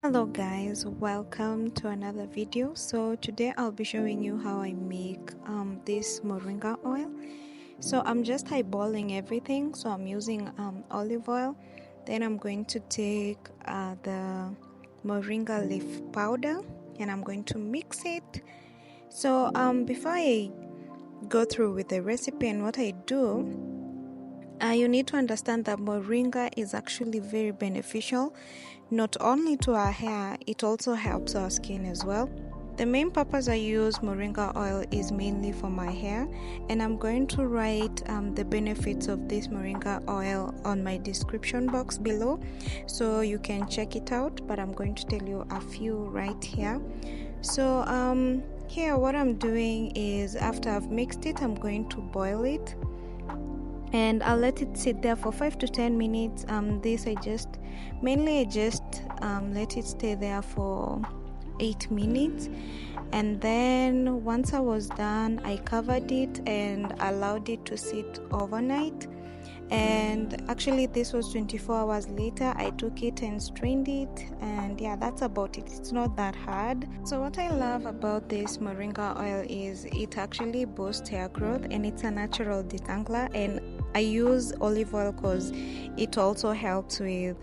Hello guys, welcome to another video. So today I'll be showing you how I make this moringa oil. So I'm just eyeballing everything. So I'm using olive oil, then I'm going to take the moringa leaf powder and I'm going to mix it. So before I go through with the recipe and what I do, you need to understand that moringa is actually very beneficial, not only to our hair, it also helps our skin as well. The main purpose I use moringa oil is mainly for my hair, and I'm going to write the benefits of this moringa oil on my description box below, so you can check it out, but I'm going to tell you a few right here. So here what I'm doing is, after I've mixed it, I'm going to boil it and I'll let it sit there for 5 to 10 minutes. This I just let it stay there for 8 minutes, and then once I was done, I covered it and allowed it to sit overnight. And actually this was 24 hours later. I took it and strained it, and yeah, that's about it. It's not that hard. So what I love about this moringa oil is it actually boosts hair growth, and it's a natural detangler. And I use olive oil because it also helps with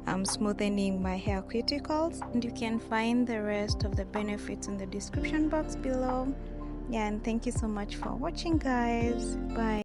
smoothening my hair cuticles, and you can find the rest of the benefits in the description box below. Yeah, and thank you so much for watching, guys. Bye.